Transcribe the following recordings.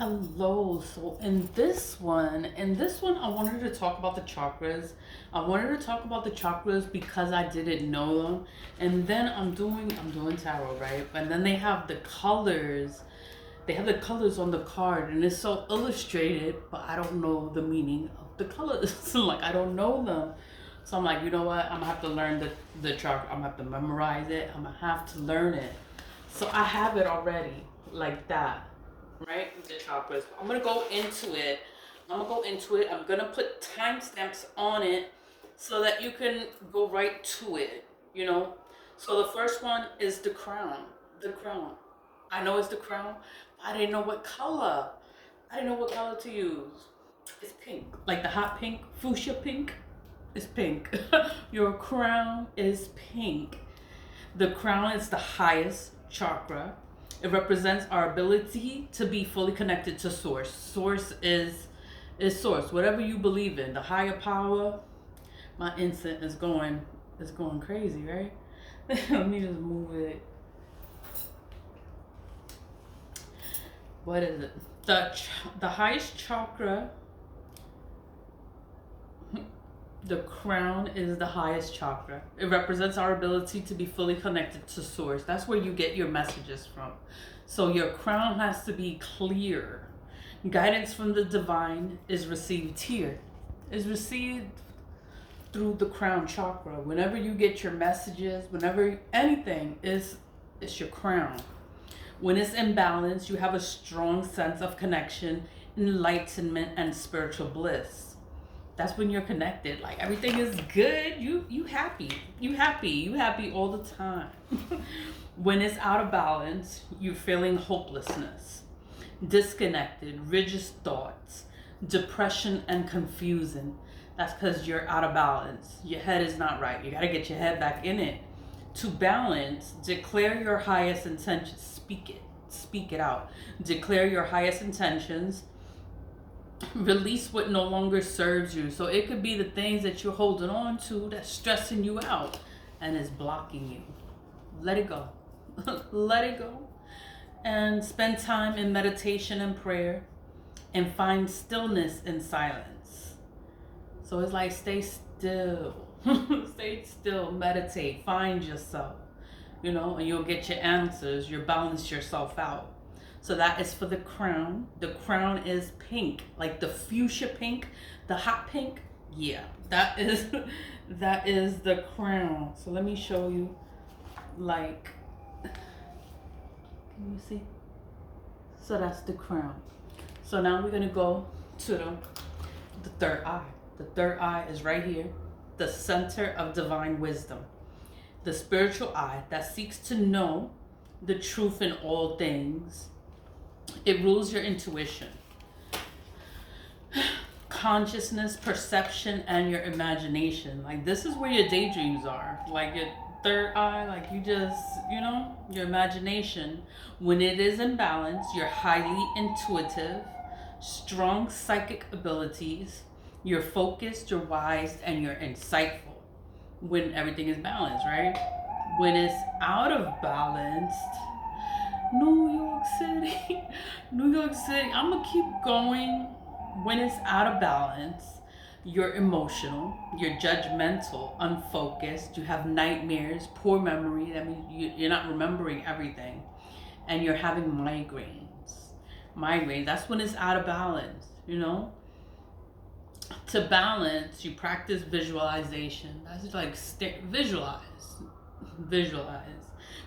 Hello. So in this one, I wanted to talk about the chakras. I wanted to talk about the chakras because I didn't know them. And then I'm doing tarot, right? And then they have the colors. They have the colors on the card and it's so illustrated, but I don't know the meaning of the colors. So like I don't know them. So I'm like, you know what? I'm gonna have to learn the chakra. I'm gonna have to memorize it. I'm gonna have to learn it. So I have it already, like that, right? The chakras. I'm gonna go into it. I'm gonna put timestamps on it so that you can go right to it, you know? So the first one is the crown. The crown. I know it's the crown. But I didn't know what color. I didn't know what color to use. It's pink. Like the hot pink, fuchsia pink. It's pink. Your crown is pink. The crown is the highest chakra. It represents our ability to be fully connected to source. Source is source. Whatever you believe in, the higher power. My incense is going crazy, right? Let me just move it. What is it? The highest chakra. The crown is the highest chakra. It represents our ability to be fully connected to source. That's where you get your messages from. So your crown has to be clear. Guidance from the divine is received here. Is received through the crown chakra. Whenever you get your messages, whenever anything is, it's your crown. When it's in balance, you have a strong sense of connection, enlightenment, and spiritual bliss. That's when you're connected. Like everything is good. You happy. You happy all the time. When it's out of balance, you're feeling hopelessness, disconnected, rigid thoughts, depression, and confusion. That's because you're out of balance. Your head is not right. You got to get your head back in it. To balance, declare your highest intentions. Speak it. Speak it out. Declare your highest intentions. Release what no longer serves you. So it could be the things that you're holding on to that's stressing you out and is blocking you. Let it go. Let it go. And spend time in meditation and prayer and find stillness in silence. So it's like stay still. Stay still, meditate, find yourself, and you'll get your answers. You'll balance yourself out. So that is for the crown. The crown is pink, like the fuchsia pink, the hot pink. Yeah, that is that is the crown. So let me show you, like, can you see? So that's the crown. So now we're gonna go to the third eye. The third eye is right here, the center of divine wisdom, the spiritual eye that seeks to know the truth in all things. It rules your intuition, consciousness, perception, and your imagination. Like this is where your daydreams are. Like your third eye, like you just, your imagination. When it is in balance, you're highly intuitive, strong psychic abilities, you're focused, you're wise, and you're insightful. When everything is balanced, right? When it's out of balance, New York City, New York City. I'm gonna keep going. When it's out of balance, you're emotional, you're judgmental, unfocused, you have nightmares, poor memory. That means you're not remembering everything, and you're having migraines. Migraines. That's when it's out of balance. To balance, you practice visualization. That's like visualize.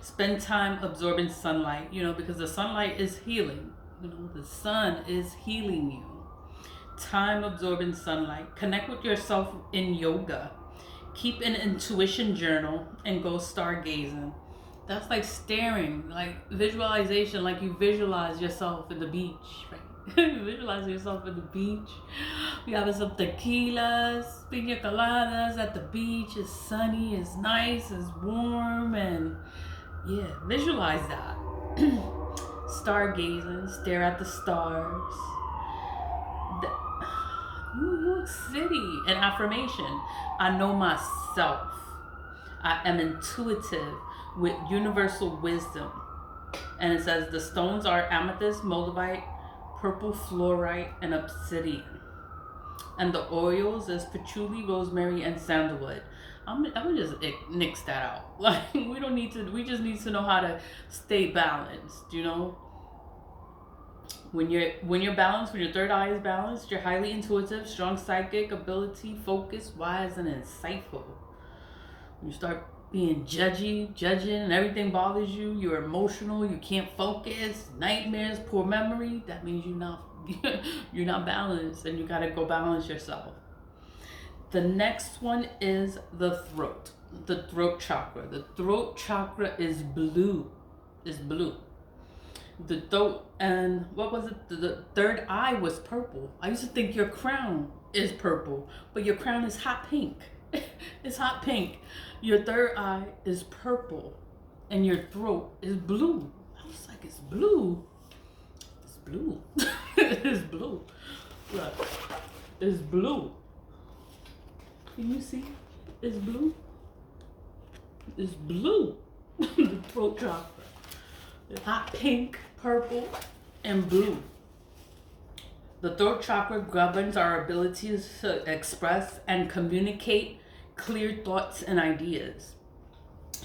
Spend time absorbing sunlight, because the sunlight is healing. The sun is healing you. Time absorbing sunlight. Connect with yourself in yoga. Keep an intuition journal and go stargazing. That's like staring, like visualization, like you visualize yourself in the beach, right? You visualize yourself at the beach. We having some tequilas, pina coladas at the beach. It's sunny, it's nice, it's warm, and yeah, visualize that. Stargazing, stare at the stars. New York City. An affirmation. I know myself. I am intuitive with universal wisdom. And it says the stones are amethyst, moldavite, purple fluorite and obsidian. And the oils is patchouli, rosemary, and sandalwood. I'm gonna just nix that out. Like, we don't need to. We just need to know how to stay balanced. You know, when you're balanced, when your third eye is balanced, you're highly intuitive, strong psychic ability, focused, wise, and insightful. When you start being judging, and everything bothers you, you're emotional, you can't focus, nightmares, poor memory, that means you're not balanced, and you gotta go balance yourself. The next one is the throat chakra. The throat chakra is blue. The throat, and what was it? The third eye was purple. I used to think your crown is purple, but your crown is hot pink. It's hot pink. Your third eye is purple, and your throat is blue. I was like, it's blue. It's blue. It's blue. Look, it's blue. Can you see? It's blue. It's blue. The throat chakra. It's hot pink, purple, and blue. The throat chakra governs our abilities to express and communicate clear thoughts and ideas.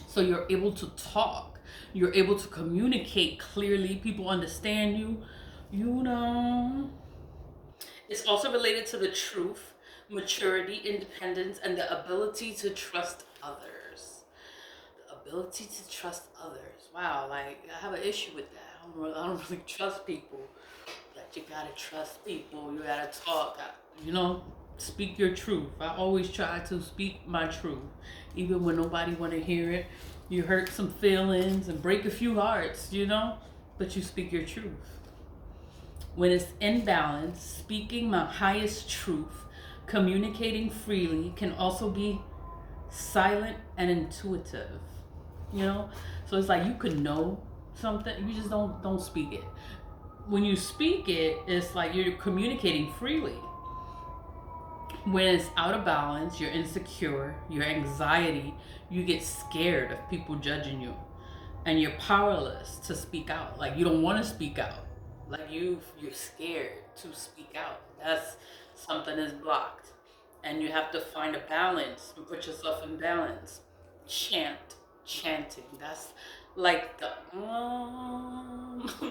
So you're able to talk. You're able to communicate clearly. People understand you. You know. It's also related to the truth, maturity, independence, and the ability to trust others. The ability to trust others. Wow, like, I have an issue with that. I don't really trust people. Like, you gotta trust people. You gotta talk. You know, speak your truth. I always try to speak my truth, even when nobody want to hear it. You hurt some feelings and break a few hearts, you know, but you speak your truth. When it's in balance, speaking my highest truth, communicating freely, can also be silent and intuitive, you know. So it's like you could know something, you just don't speak it. When you speak it, it's like you're communicating freely. When it's out of balance, you're insecure, your anxiety, you get scared of people judging you, and you're powerless to speak out. Like, you don't want to speak out. Like, you're scared to speak out. That's something is blocked, and you have to find a balance and put yourself in balance. Chanting. That's like the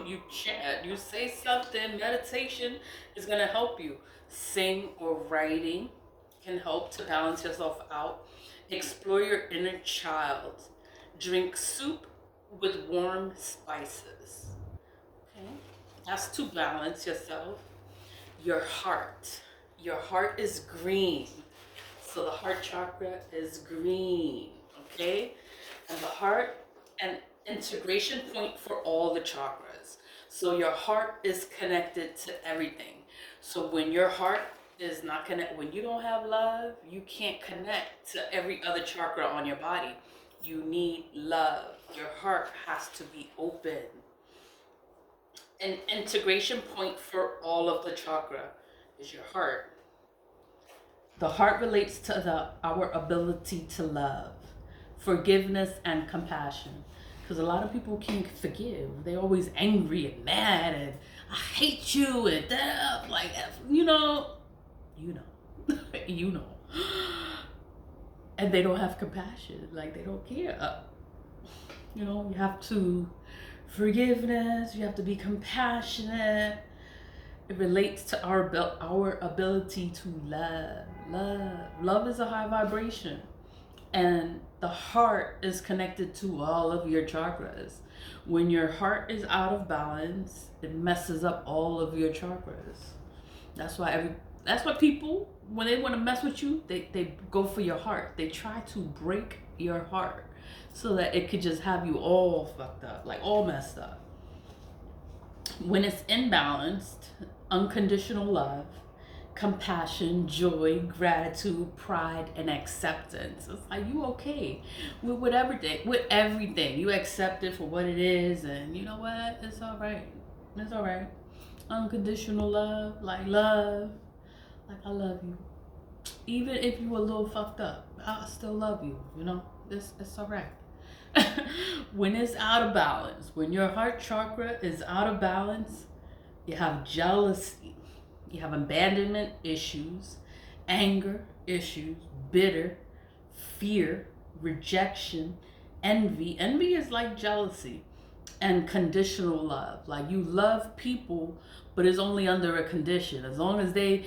you chant. You say something. Meditation is gonna help you. Sing or writing can help to balance yourself out. Explore your inner child. Drink soup with warm spices. Okay, that's to balance yourself. Your heart is green, so the heart chakra is green. Okay, and the heart, an integration point for all the chakras. So your heart is connected to everything. So when your heart is not connected, when you don't have love, you can't connect to every other chakra on your body. You need love. Your heart has to be open. An integration point for all of the chakra is your heart. The heart relates to our ability to love, forgiveness, and compassion. Because a lot of people can't forgive. They're always angry and mad and I hate you and that, like, you know. And they don't have compassion. Like, they don't care. You know, you have to forgiveness. You have to be compassionate. It relates to our ability to love. Love is a high vibration. And the heart is connected to all of your chakras. When your heart is out of balance, it messes up all of your chakras. That's why people, when they want to mess with you, they go for your heart. They try to break your heart so that it could just have you all fucked up, like all messed up. When it's imbalanced, unconditional love, compassion, joy, gratitude, pride, and acceptance. It's like, you okay with everything. You accept it for what it is, and you know what? It's all right. It's all right. Unconditional love, like I love you. Even if you a little fucked up, I still love you. You know, it's all right. When it's out of balance, when your heart chakra is out of balance, You have jealousy. You have abandonment issues, anger issues, bitter, fear, rejection, envy. Envy is like jealousy. And conditional love. Like you love people, but it's only under a condition. As long as they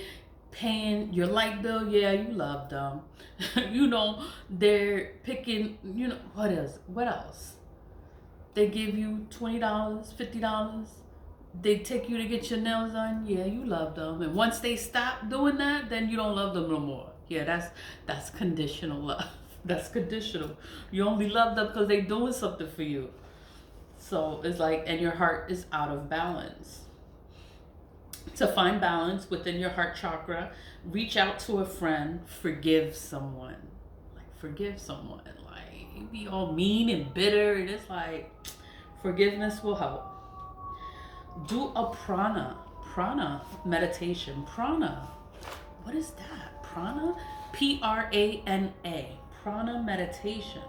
paying your light bill, yeah, you love them. You know, they're picking, you know, what else? They give you $20, $50. They take you to get your nails done, yeah, you love them. And once they stop doing that, then you don't love them no more. Yeah, that's conditional love. That's conditional. You only love them because they're doing something for you. So it's like, and your heart is out of balance. To find balance within your heart chakra, reach out to a friend, forgive someone. Like, forgive someone. Like, you be all mean and bitter, and it's like, forgiveness will help. Do a prana meditation. Prana, what is that? Prana? Prana. Prana meditation.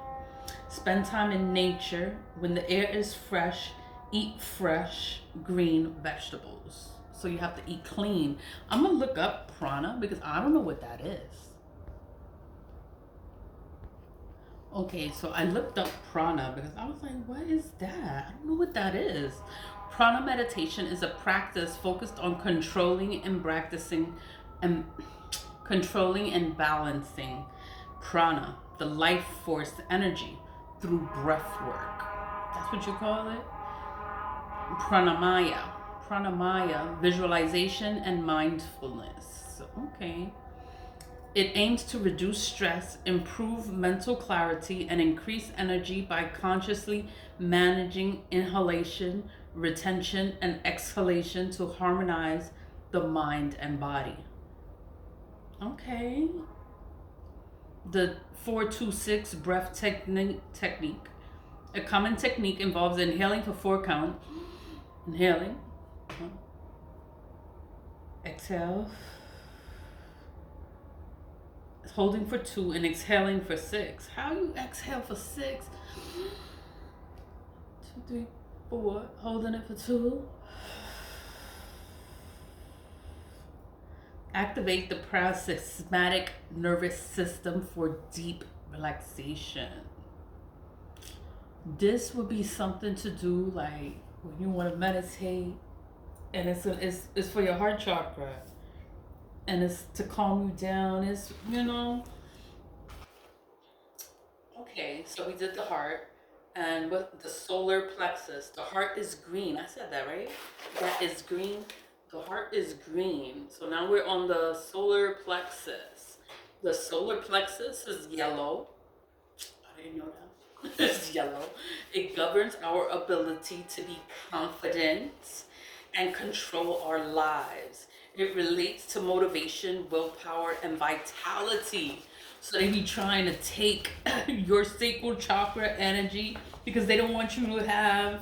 Spend time in nature. When the air is fresh, eat fresh green vegetables. So you have to eat clean. I'm gonna look up prana because I don't know what that is. Okay, so I looked up prana because I was like, what is that? I don't know what that is. Prana meditation is a practice focused on controlling and balancing prana, the life force energy, through breath work. That's what you call it? Pranayama, visualization and mindfulness. Okay. It aims to reduce stress, improve mental clarity, and increase energy by consciously managing inhalation, retention, and exhalation to harmonize the mind and body. Okay. The 4-2-6 breath technique. A common technique involves inhaling for 4 counts. Inhaling. Exhale. Holding for 2 and exhaling for 6. How you exhale for 6? 2, 3, 4. Holding it for 2. Activate the parasympathetic nervous system for deep relaxation. This would be something to do like when you want to meditate, and it's for your heart chakra, and it's to calm you down. It's, you know. Okay, so we did the heart, and with the solar plexus, the heart is green. I said that right? That is green. The heart is green. So now we're on the solar plexus. The solar plexus is yellow. I didn't know that. It's yellow. It governs our ability to be confident and control our lives. It relates to motivation, willpower, and vitality. So they be trying to take your sacral chakra energy because they don't want you to have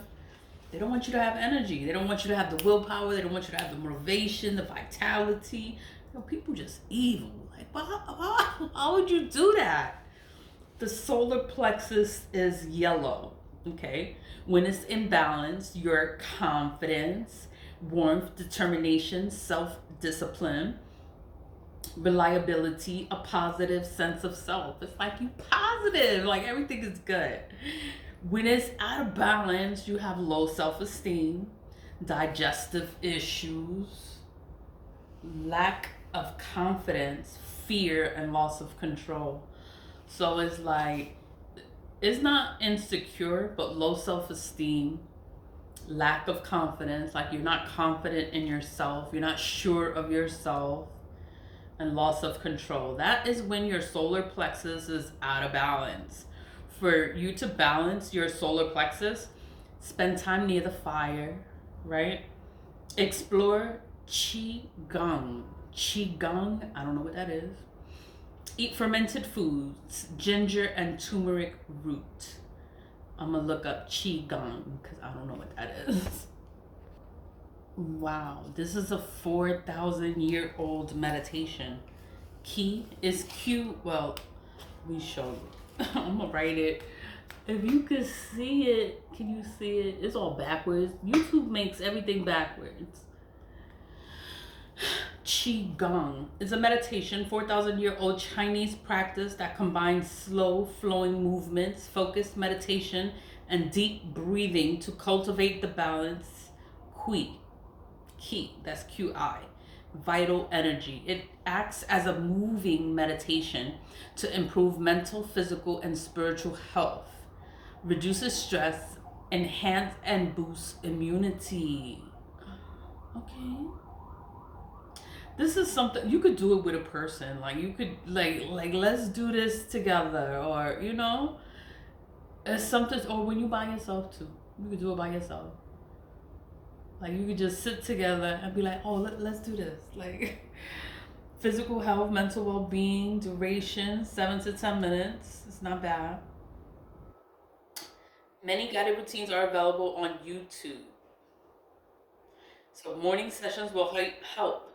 energy. They don't want you to have the willpower. They don't want you to have the motivation, the vitality. You know, people just evil. Like, why would you do that? The solar plexus is yellow, okay? When it's in balance, your confidence, warmth, determination, self-discipline, reliability, a positive sense of self. It's like you positive, like everything is good. When it's out of balance, you have low self-esteem, digestive issues, lack of confidence, fear, and loss of control. So it's like, it's not insecure, but low self-esteem, lack of confidence, like you're not confident in yourself, you're not sure of yourself, and loss of control. That is when your solar plexus is out of balance. For you to balance your solar plexus, spend time near the fire, right? Explore Qigong. Qigong, I don't know what that is. Eat fermented foods, ginger and turmeric root. I'm gonna look up Qigong because I don't know what that is. Wow, this is a 4,000-year-old meditation. Qi is Q. Well, let me show you. I'm gonna write it. If you can see it, can you see it? It's all backwards. YouTube makes everything backwards. Qi Gong is a meditation, 4,000-year-old Chinese practice that combines slow flowing movements, focused meditation, and deep breathing to cultivate the balance Qi, that's Qi, vital energy. It acts as a moving meditation to improve mental, physical, and spiritual health, reduces stress, enhance and boost immunity. Okay. This is something you could do it with a person. Like you could like let's do this together, or it's something. Or when you by yourself too, you could do it by yourself. Like you could just sit together and be like, oh, let's do this. Like physical health, mental well-being, duration 7 to 10 minutes. It's not bad. Many guided routines are available on YouTube. So morning sessions will help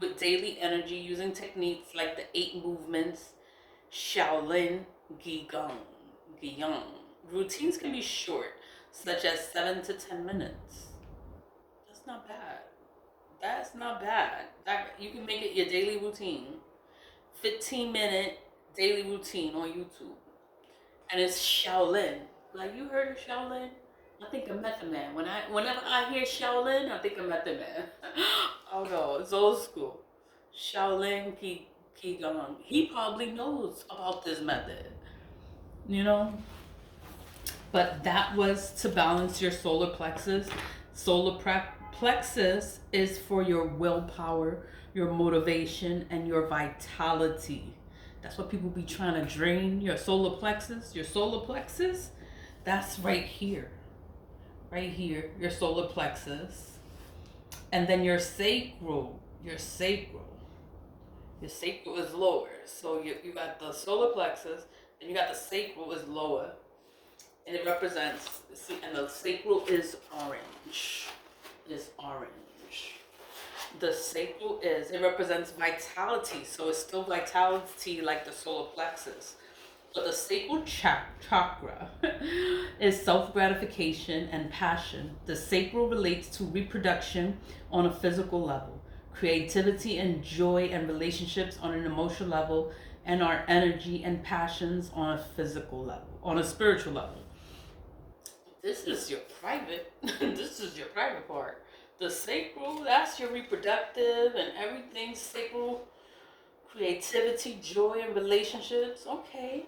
with daily energy using techniques like the 8 movements, Shaolin, Giyang. Routines can be short, such as 7 to 10 minutes. That's not bad. That's not bad. You can make it your daily routine. 15-minute daily routine on YouTube. And it's Shaolin. Like you heard of Shaolin? I think of Method Man. Whenever I hear Shaolin, I think of Method Man. Oh no, it's old school. Shaolin Qigong. He probably knows about this method. But that was to balance your solar plexus. Plexus is for your willpower, your motivation, and your vitality. That's what people be trying to drain your solar plexus. Your solar plexus, that's right here. Right here, your solar plexus. And then your sacral is lower. So you got the solar plexus, and you got the sacral is lower. And it represents, and the sacral is orange. The sacral it represents vitality. So it's still vitality like the solar plexus. But the sacral chakra is self-gratification and passion. The sacral relates to reproduction on a physical level, creativity and joy and relationships on an emotional level, and our energy and passions on a physical level, on a spiritual level. This is your private part. The sacral, that's your reproductive and everything. Sacral, creativity, joy, and relationships. Okay.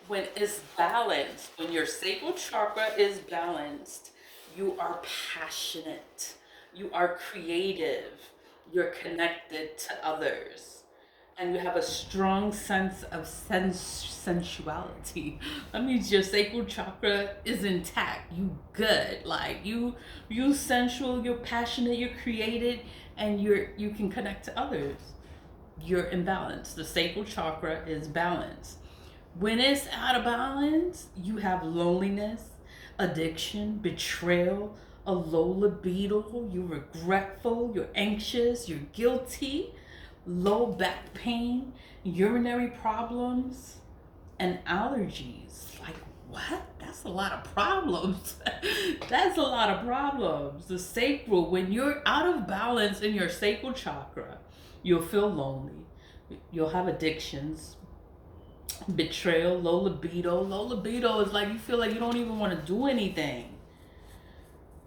When it's balanced, when your sacral chakra is balanced, you are passionate, you are creative, you're connected to others, and you have a strong sense of sensuality. That means your sacral chakra is intact. You good. Like you sensual, you're passionate, you're creative, and you can connect to others. You're in balance. The sacral chakra is balanced. When it's out of balance, you have loneliness, addiction, betrayal, a low libido, you're regretful, you're anxious, you're guilty, low back pain, urinary problems, and allergies. Like, what? That's a lot of problems. That's a lot of problems. The sacral, when you're out of balance in your sacral chakra, you'll feel lonely. You'll have addictions, betrayal, low libido. Low libido is like you feel like you don't even want to do anything.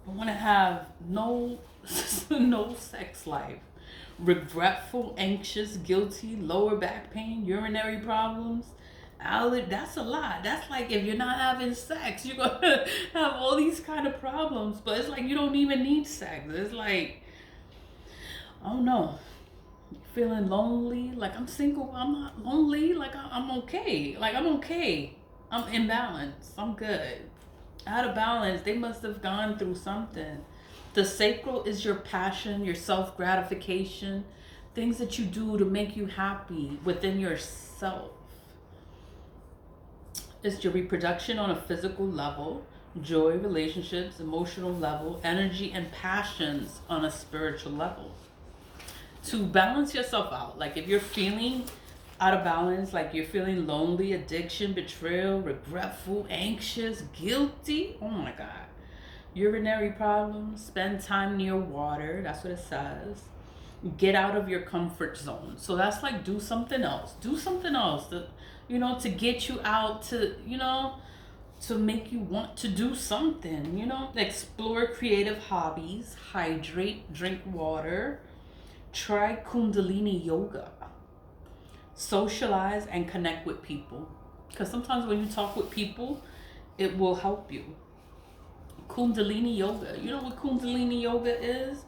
You want to have no sex life. Regretful, anxious, guilty, lower back pain, urinary problems. That's a lot. That's like if you're not having sex, you're gonna have all these kind of problems. But it's like you don't even need sex. It's like, I don't know, feeling lonely. Like I'm single, but I'm not lonely. Like I'm okay. Like I'm okay. I'm in balance. I'm good. Out of balance. They must have gone through something. The sacral is your passion, your self-gratification, things that you do to make you happy within yourself. It's your reproduction on a physical level, joy, relationships, emotional level, energy, and passions on a spiritual level. To balance yourself out, like if you're feeling out of balance, like you're feeling lonely, addiction, betrayal, regretful, anxious, guilty, oh my God. Urinary problems, spend time near water, that's what it says. Get out of your comfort zone. So that's like do something else. Do something else that, to get you out, to make you want to do something, Explore creative hobbies, hydrate, drink water, try Kundalini yoga, socialize and connect with people. Because sometimes when you talk with people, it will help you. Kundalini yoga. You know what Kundalini yoga is?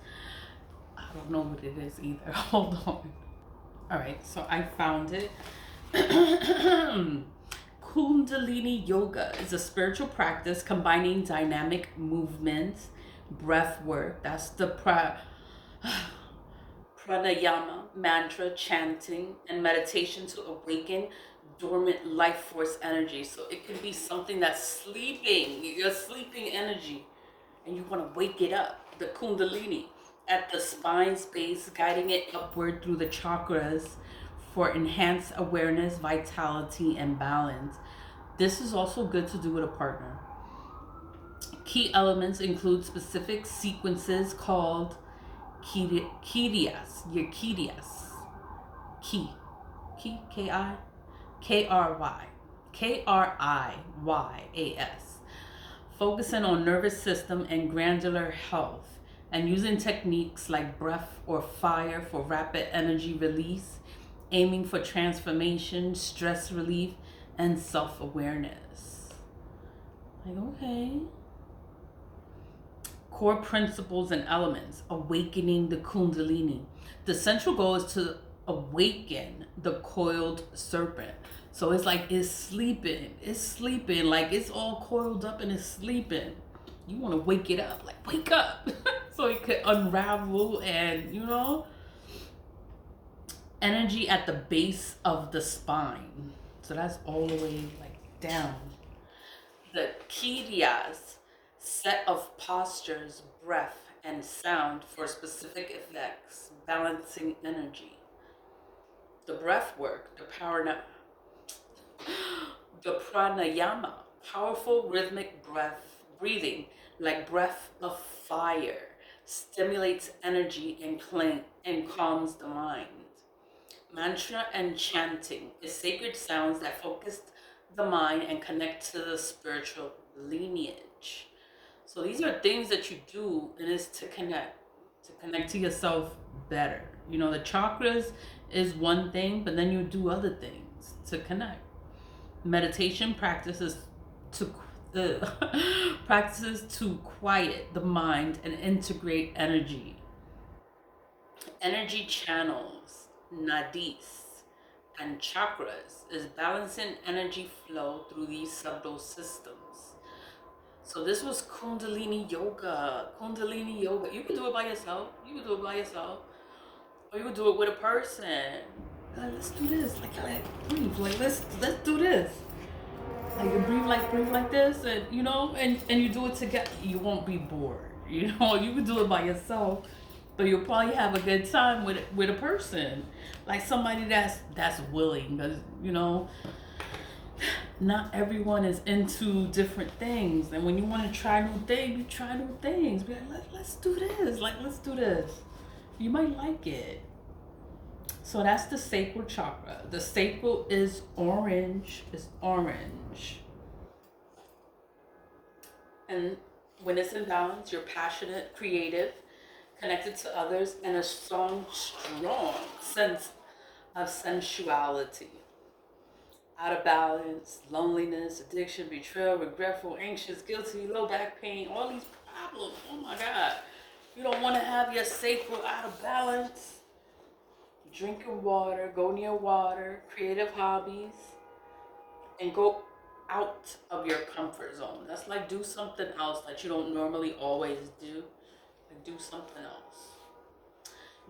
I don't know what it is either. Hold on. All right, so I found it. Kundalini yoga is a spiritual practice combining dynamic movements, breath work, that's the pranayama, mantra, chanting, and meditation to awaken dormant life force energy. So it can be something that's sleeping, your sleeping energy, and you want to wake it up. The Kundalini at the spine's base, guiding it upward through the chakras for enhanced awareness, vitality, and balance. This is also good to do with a partner. Key elements include specific sequences called Kiryas, your Kiryas, K-I, K-R-Y, K-R-I-Y-A-S, focusing on nervous system and glandular health, and using techniques like breath or fire for rapid energy release, aiming for transformation, stress relief, and self-awareness. Like, okay. Core principles and elements, awakening the Kundalini. The central goal is to awaken the coiled serpent. So it's like it's sleeping, like it's all coiled up and it's sleeping. You want to wake it up, like wake up, so it could unravel and, energy at the base of the spine. So that's all the way like down. The Kiryas, set of postures, breath, and sound for specific effects, balancing energy. The breath work, the pranayama, powerful rhythmic breathing, like breath of fire, stimulates energy and calms the mind. Mantra and chanting is sacred sounds that focus the mind and connect to the spiritual lineage. So these are things that you do, and it's to connect to yourself better. The chakras is one thing, but then you do other things to connect. Meditation practices to quiet the mind and integrate energy. Energy channels, nadis, and chakras is balancing energy flow through these subtle systems. So this was Kundalini yoga. Kundalini yoga. You can do it by yourself. Or you can do it with a person. Like, let's do this. Like breathe. Like let's do this. Like you breathe like this, and and you do it together. You won't be bored. You can do it by yourself, but you'll probably have a good time with a person, like somebody that's willing, because not everyone is into different things, and when you want to try new things, you try new things. Be like, let's do this. Like let's do this. You might like it. So that's the sacral chakra. The sacral is orange. It's orange. And when it's in balance, you're passionate, creative, connected to others, and a strong sense of sensuality. Out of balance, loneliness, addiction, betrayal, regretful, anxious, guilty, low back pain, all these problems. Oh my God. You don't want to have your sacral out of balance. Drink your water, go near water, creative hobbies, and go out of your comfort zone. That's like do something else that you don't normally always do. Like do something else.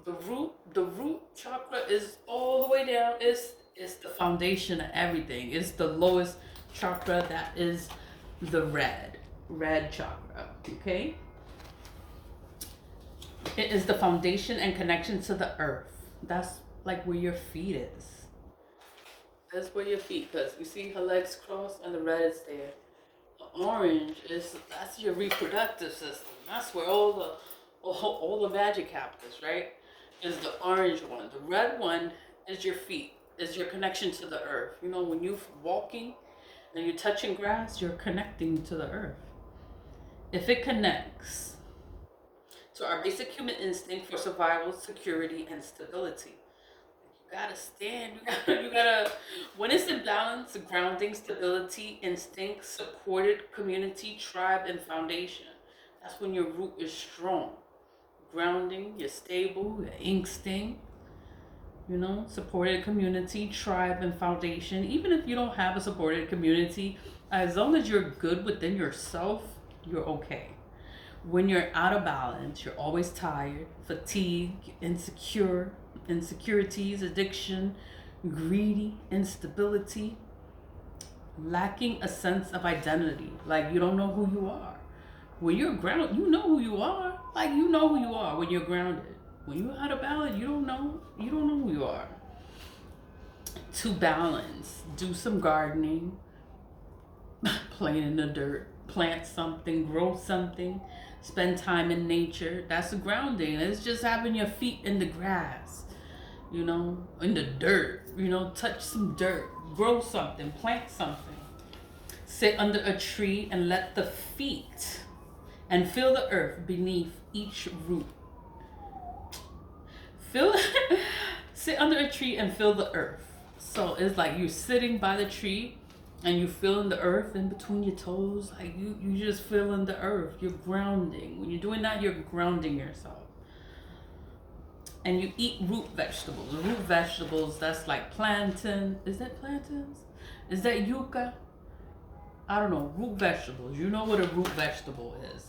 The root chakra is all the way down. It's the foundation of everything. It's the lowest chakra. That is the red chakra. Okay? It is the foundation and connection to the earth. That's like where your feet is. That's where your feet, because you see her legs crossed and the red is there. The orange that's your reproductive system. That's where all the magic happens, right? is the orange one. The red one is your feet, is your connection to the earth. You know, when you're walking and you're touching grass, you're connecting to the earth. If it connects to our basic human instinct for survival, security, and stability, you gotta stand. You gotta. When it's in balance, grounding, stability, instinct, supported community, tribe, and foundation. That's when your root is strong. Grounding, you're stable, your instinct. You know, supported community, tribe, and foundation. Even if you don't have a supported community, as long as you're good within yourself, you're okay. When you're out of balance, you're always tired, fatigued, insecure, insecurities, addiction, greedy, instability, lacking a sense of identity. Like you don't know who you are. When you're grounded, you know who you are. Like you know who you are when you're grounded. When you're out of balance, you don't know who you are. To balance, do some gardening, playing in the dirt, plant something, grow something, spend time in nature. That's grounding. It's just having your feet in the grass, you know, in the dirt, you know, touch some dirt, grow something, plant something. Sit under a tree and let the feet and feel the earth beneath each root. Sit under a tree and feel the earth. So it's like you're sitting by the tree and you feeling the earth in between your toes. Like you just feeling the earth. You're grounding. When you're doing that, you're grounding yourself. And you eat root vegetables. Root vegetables, that's like plantain. Is that plantains? Is that yucca? I don't know. Root vegetables. You know what a root vegetable is.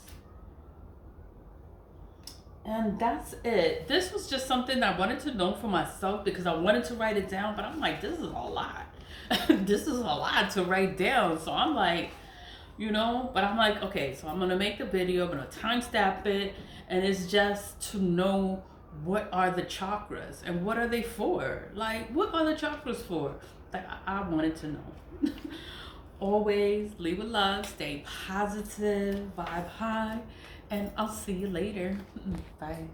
And that's it. This was just something I wanted to know for myself because I wanted to write it down, but I'm like, this is a lot. This is a lot to write down. So I'm like, you know, but I'm like, okay, so I'm going to make the video, I'm going to timestamp it, and it's just to know what are the chakras and what are they for? Like, what are the chakras for? Like, I wanted to know. Always leave with love, stay positive, vibe high, and I'll see you later. Bye.